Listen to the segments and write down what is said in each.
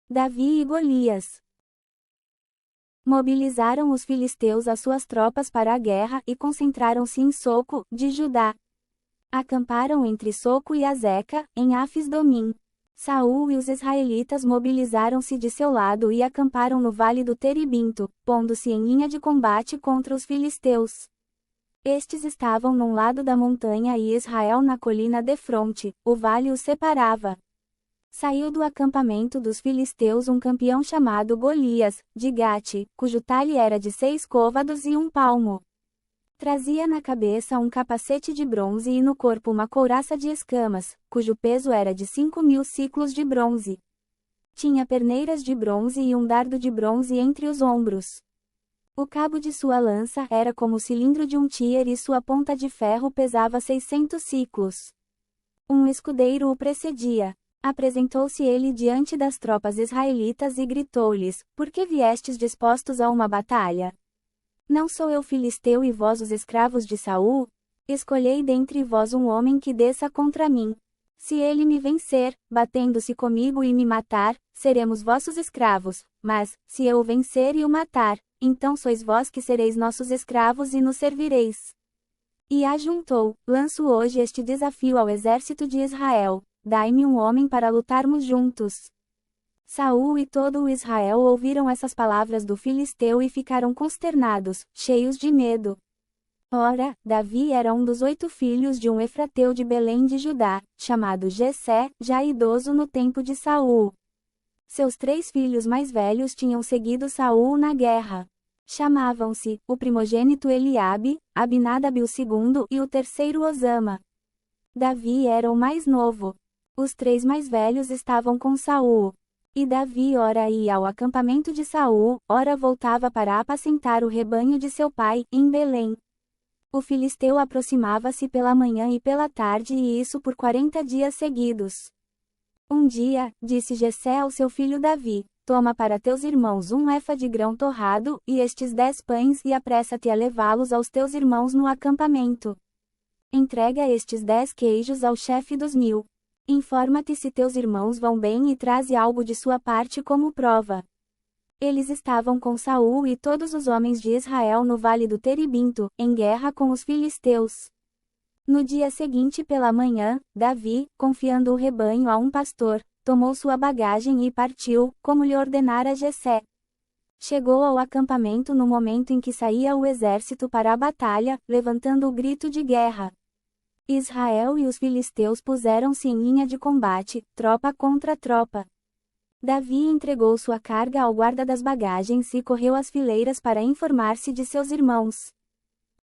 Davi e Golias. Mobilizaram os filisteus as suas tropas para a guerra e concentraram-se em Soco, de Judá. Acamparam entre Soco e Azeca, em Afis-Domim. Saul e os israelitas mobilizaram-se de seu lado e acamparam no vale do Terebinto, pondo-se em linha de combate contra os filisteus. Estes estavam num lado da montanha e Israel na colina defronte, o vale os separava. Saiu do acampamento dos filisteus um campeão chamado Golias, de Gate, cujo talhe era de 6 côvados e 1 palmo. Trazia na cabeça um capacete de bronze e no corpo uma couraça de escamas, cujo peso era de 5.000 siclos de bronze. Tinha perneiras de bronze e um dardo de bronze entre os ombros. O cabo de sua lança era como o cilindro de um tíer e sua ponta de ferro pesava 600 siclos. Um escudeiro o precedia. Apresentou-se ele diante das tropas israelitas e gritou-lhes: Por que viestes dispostos a uma batalha? Não sou eu filisteu e vós os escravos de Saul? Escolhei dentre vós um homem que desça contra mim. Se ele me vencer, batendo-se comigo e me matar, seremos vossos escravos, mas, se eu o vencer e o matar, então sois vós que sereis nossos escravos e nos servireis. E ajuntou: Lanço hoje este desafio ao exército de Israel: Dai-me um homem para lutarmos juntos. Saul e todo o Israel ouviram essas palavras do filisteu e ficaram consternados, cheios de medo. Ora, Davi era um dos 8 filhos de um efrateu de Belém de Judá, chamado Jessé, já idoso no tempo de Saul. Seus 3 filhos mais velhos tinham seguido Saul na guerra. Chamavam-se, o primogênito Eliabe, Abinadab o segundo e o terceiro Osama. Davi era o mais novo. Os 3 mais velhos estavam com Saul. E Davi ora ia ao acampamento de Saul, ora voltava para apacentar o rebanho de seu pai, em Belém. O filisteu aproximava-se pela manhã e pela tarde e isso por 40 dias seguidos. Um dia, disse Jessé ao seu filho Davi: Toma para teus irmãos 1 efa de grão torrado, e estes 10 pães e apressa-te a levá-los aos teus irmãos no acampamento. Entrega estes 10 queijos ao chefe dos 1000. Informa-te se teus irmãos vão bem e traze algo de sua parte como prova. Eles estavam com Saul e todos os homens de Israel no vale do Terebinto, em guerra com os filisteus. No dia seguinte pela manhã, Davi, confiando o rebanho a um pastor, tomou sua bagagem e partiu, como lhe ordenara Jessé. Chegou ao acampamento no momento em que saía o exército para a batalha, levantando o grito de guerra. Israel e os filisteus puseram-se em linha de combate, tropa contra tropa. Davi entregou sua carga ao guarda das bagagens e correu às fileiras para informar-se de seus irmãos.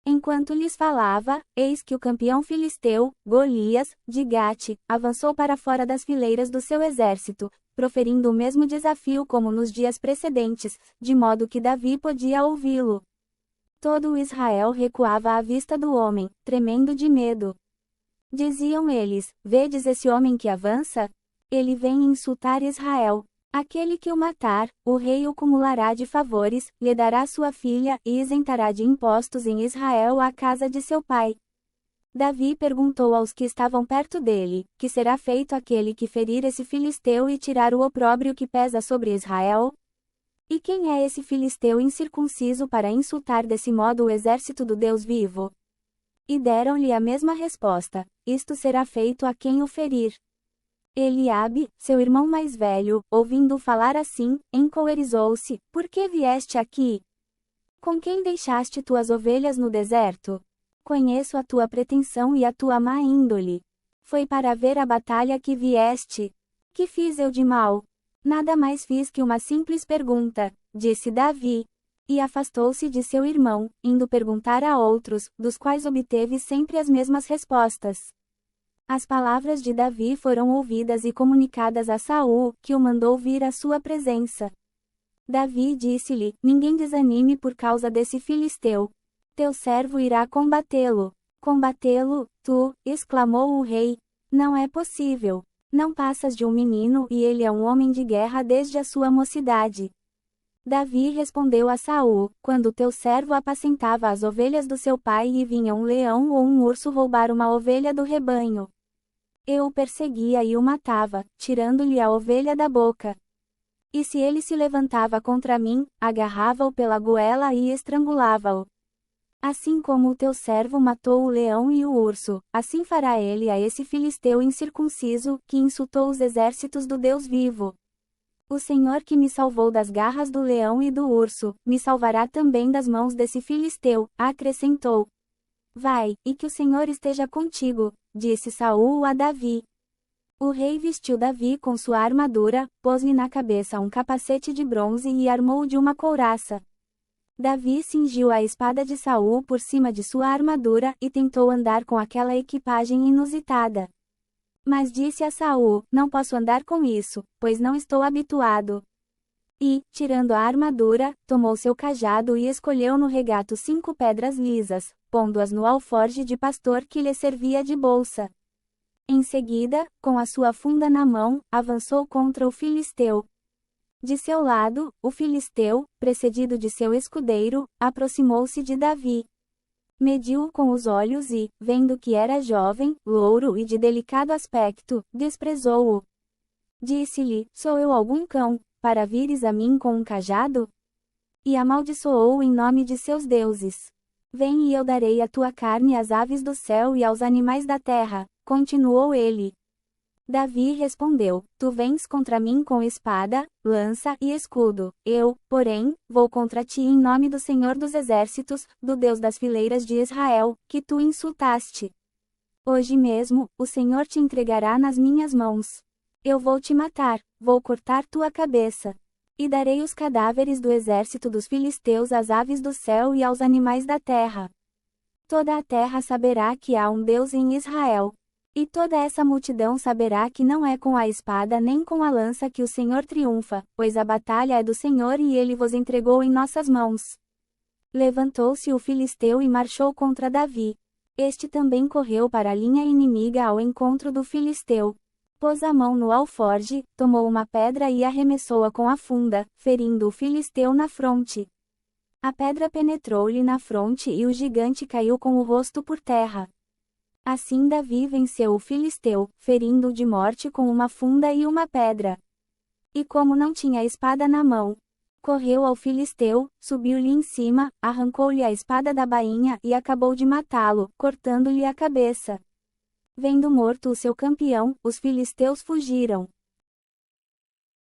Enquanto lhes falava, eis que o campeão filisteu, Golias, de Gate, avançou para fora das fileiras do seu exército, proferindo o mesmo desafio como nos dias precedentes, de modo que Davi podia ouvi-lo. Todo o Israel recuava à vista do homem, tremendo de medo. Diziam eles: Vedes esse homem que avança? Ele vem insultar Israel. Aquele que o matar, o rei o cumulará de favores, lhe dará sua filha e isentará de impostos em Israel a casa de seu pai. Davi perguntou aos que estavam perto dele: Que será feito àquele que ferir esse filisteu e tirar o opróbrio que pesa sobre Israel? E quem é esse filisteu incircunciso para insultar desse modo o exército do Deus vivo? E deram-lhe a mesma resposta: Isto será feito a quem o ferir. Eliabe, seu irmão mais velho, ouvindo falar assim, encolerizou-se: Por que vieste aqui? Com quem deixaste tuas ovelhas no deserto? Conheço a tua pretensão e a tua má índole. Foi para ver a batalha que vieste. Que fiz eu de mal? Nada mais fiz que uma simples pergunta, disse Davi. E afastou-se de seu irmão, indo perguntar a outros, dos quais obteve sempre as mesmas respostas. As palavras de Davi foram ouvidas e comunicadas a Saul, que o mandou vir à sua presença. Davi disse-lhe: Ninguém desanime por causa desse filisteu. Teu servo irá combatê-lo. Combatê-lo, tu, exclamou o rei. Não é possível. Não passas de um menino e ele é um homem de guerra desde a sua mocidade. Davi respondeu a Saul: Quando teu servo apacentava as ovelhas do seu pai e vinha um leão ou um urso roubar uma ovelha do rebanho, eu o perseguia e o matava, tirando-lhe a ovelha da boca. E se ele se levantava contra mim, agarrava-o pela goela e estrangulava-o. Assim como o teu servo matou o leão e o urso, assim fará ele a esse filisteu incircunciso, que insultou os exércitos do Deus vivo. O Senhor que me salvou das garras do leão e do urso, me salvará também das mãos desse filisteu, acrescentou. Vai, e que o Senhor esteja contigo, disse Saul a Davi. O rei vestiu Davi com sua armadura, pôs-lhe na cabeça um capacete de bronze e armou-o de uma couraça. Davi cingiu a espada de Saul por cima de sua armadura e tentou andar com aquela equipagem inusitada. Mas disse a Saul, não posso andar com isso, pois não estou habituado. E, tirando a armadura, tomou seu cajado e escolheu no regato 5 pedras lisas, pondo-as no alforje de pastor que lhe servia de bolsa. Em seguida, com a sua funda na mão, avançou contra o filisteu. De seu lado, o filisteu, precedido de seu escudeiro, aproximou-se de Davi. Mediu-o com os olhos e, vendo que era jovem, louro e de delicado aspecto, desprezou-o. Disse-lhe, sou eu algum cão, para vires a mim com um cajado? E amaldiçoou-o em nome de seus deuses. Vem e eu darei a tua carne às aves do céu e aos animais da terra, continuou ele. Davi respondeu, tu vens contra mim com espada, lança e escudo, eu, porém, vou contra ti em nome do Senhor dos Exércitos, do Deus das fileiras de Israel, que tu insultaste. Hoje mesmo, o Senhor te entregará nas minhas mãos. Eu vou te matar, vou cortar tua cabeça. E darei os cadáveres do exército dos filisteus às aves do céu e aos animais da terra. Toda a terra saberá que há um Deus em Israel. E toda essa multidão saberá que não é com a espada nem com a lança que o Senhor triunfa, pois a batalha é do Senhor e ele vos entregou em nossas mãos. Levantou-se o filisteu e marchou contra Davi. Este também correu para a linha inimiga ao encontro do filisteu. Pôs a mão no alforje, tomou uma pedra e arremessou-a com a funda, ferindo o filisteu na fronte. A pedra penetrou-lhe na fronte e o gigante caiu com o rosto por terra. Assim Davi venceu o filisteu, ferindo-o de morte com uma funda e uma pedra. E como não tinha espada na mão, correu ao filisteu, subiu-lhe em cima, arrancou-lhe a espada da bainha e acabou de matá-lo, cortando-lhe a cabeça. Vendo morto o seu campeão, os filisteus fugiram.